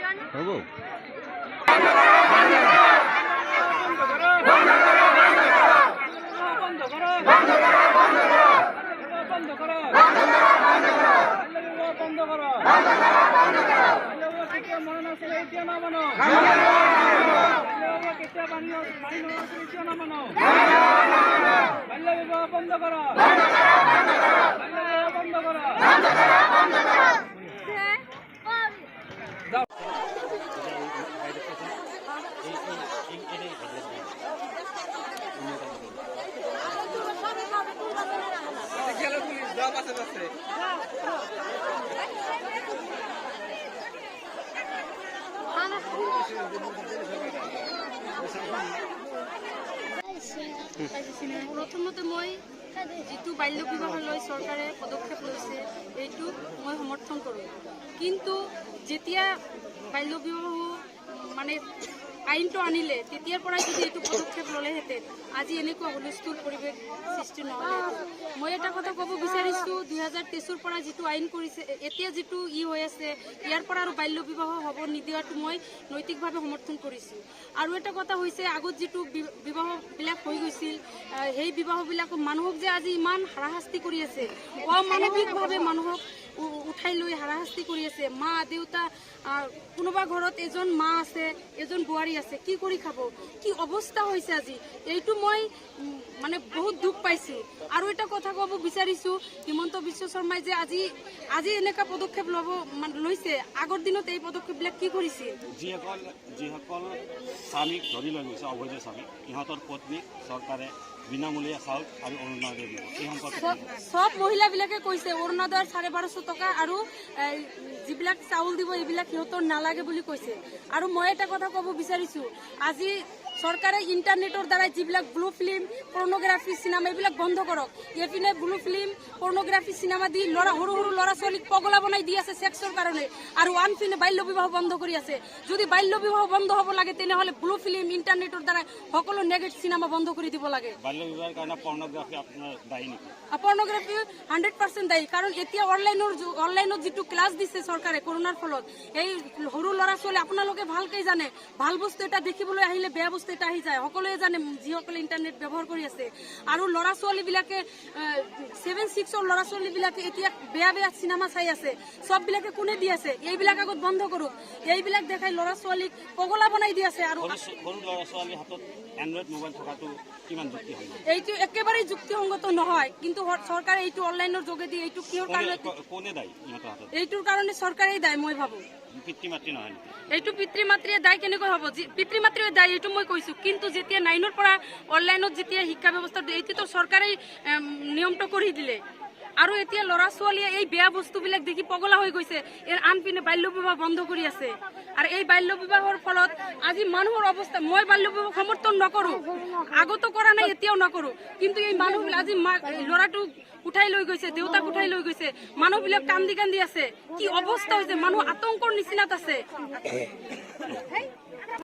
হব প্ৰথমতে মই যেটো বাল্য বিবাহ লৈ চৰকাৰে পদক্ষেপ লৈছে এইটো মই সমৰ্থন কৰোঁ কিন্তু যেতিয়া বাল্য বিবাহ মানে আইনটো আনিলে তেতিয়াৰ পৰাই যদি এইটো পদক্ষেপ ল'লেহেঁতেন আজি এনেকুৱা হুলস্থুল পৰিৱেশ সৃষ্টি নহ'লে মই এটা কথা ক'ব বিচাৰিছোঁ 2023 পৰা যিটো আইন কৰিছে এতিয়া যিটো হৈ আছে ইয়াৰ পৰা আৰু বাল্য বিবাহ হ'ব নিদিয়াটো মই নৈতিকভাৱে সমৰ্থন কৰিছোঁ আৰু এটা কথা হৈছে আগত যিটো বিবাহবিলাক হৈ গৈছিল সেই বিবাহবিলাক মানুহক যে আজি ইমান হাৰাশাস্তি কৰি আছে অমানৱিকভাৱে মানুহক উঠাই লৈ হাৰাশাস্তি কৰি আছে মা দেউতা কোনোবা ঘৰত এজন মা আছে এজন বোৱাৰী আছে কি কৰি খাব কি অৱস্থা হৈছে আজি এইটো মই মানে বহুত দুখ পাইছোঁ আৰু এটা কথা ক'ব বিচাৰিছোঁ হিমন্ত বিশ্ব শৰ্মাই যে আজি এনেকুৱা পদক্ষেপ লৈছে আগৰ দিনত এই পদক্ষেপবিলাক কি কৰিছিল যিসকল স্বামীক ধৰি লৈ গৈছে অবৈধ স্বামীক ইহঁতৰ পত্নীক চৰকাৰে বিনামূলীয়া চাউল আৰু অৰুণোদয় দিব এই সম্পৰ্কে সব মহিলাবিলাকে কৈছে অৰুণোদয়ৰ 1250 টকা আৰু যিবিলাক চাউল দিব এইবিলাক সিহঁতৰ নালাগে বুলি কৈছে আৰু মই এটা কথা ক'ব বিচাৰিছোঁ আজি চৰকাৰে ইণ্টাৰনেটৰ দ্বাৰা যিবিলাক ব্লু ফিল্ম পৰ্নোগ্ৰাফি চিনেমা এইবিলাক বন্ধ কৰক এইপিনে ব্লু ফিল্ম পৰ্নোগ্ৰাফি চিনেমা দি সৰু সৰু ল'ৰা ছোৱালীক পগলা বনাই দি আছে ছেক্সৰ কাৰণে আৰু আনপিনে বাল্য বিবাহ বন্ধ কৰি আছে যদি বাল্য বিবাহ বন্ধ হ'ব লাগে তেনেহ'লে ব্লু ফিল্ম ইণ্টাৰনেটৰ দ্বাৰা সকলো নেগেটিভ চিনেমা বন্ধ কৰি দিব লাগে বাল্য বিবাহৰ কাৰণে পৰ্নোগ্ৰাফি আপোনাৰ দায়ী নেকি পৰ্নোগ্ৰাফি 100% দায়ী কাৰণ এতিয়া অনলাইনত যিটো ক্লাছ দিছে চৰকাৰে কৰোণাৰ ফলত এই সৰু ল'ৰা ছোৱালী আপোনালোকে ভালকৈ জানে ভাল বস্তু এটা দেখিবলৈ আহিলে বেয়া বস্তু এটা আহি যায় সকলোৱে জানে যিসকলে ইণ্টাৰনেট ব্যৱহাৰ কৰি আছে আৰু ল'ৰা ছোৱালীবিলাকে 7-6ৰ ল'ৰা ছোৱালীবিলাকে এতিয়া বেয়া চিনেমা চাই আছে সববিলাকে কোনে দি আছে এইবিলাক আগত বন্ধ কৰক এইবিলাক দেখাই ল'ৰা ছোৱালীক পগলা বনাই দি আছে আৰু সৰু ল'ৰা ছোৱালীৰ হাতত এণ্ড্ৰইড মোবাইল থকাটো কিমান যুক্তিসংগত এইটো একেবাৰে যুক্তিসংগত নহয় কিন্তু চৰকাৰে এইটো অনলাইনৰ যোগেদি এইটো কিহৰ কাৰণে কোনে দায়ী ইহঁতৰ হাতত এইটোৰ কাৰণে চৰকাৰেই দায় মই ভাবোঁ পিতৃ মাতৃ নহয় এইটো পিতৃ মাতৃয়ে দায় কেনেকৈ হ'ব পিতৃ মাতৃয়ে দায় এইটো মই কৈছোঁ কিন্তু যেতিয়া 9ৰ পৰা অনলাইনত যেতিয়া শিক্ষা ব্যৱস্থা এইটোতো চৰকাৰেই নিয়মটো কৰি দিলে আৰু এতিয়া ল'ৰা ছোৱালীয়ে এই বেয়া বস্তুবিলাক দেখি পগলা হৈ গৈছে আনপিনে বাল্য বিবাহ বন্ধ কৰি আছে আৰু এই বাল্য বিবাহৰ ফলত আজি মানুহৰ অৱস্থা মই বাল্য বিবাহ সমৰ্থন নকৰোঁ আগতো কৰা নাই এতিয়াও নকৰোঁ কিন্তু এই মানুহবিলাক আজি ল'ৰাটো উঠাই লৈ গৈছে দেউতাক উঠাই লৈ গৈছে মানুহবিলাক কান্দি আছে কি অৱস্থা হৈছে মানুহ আতংকৰ নিচিনাত আছে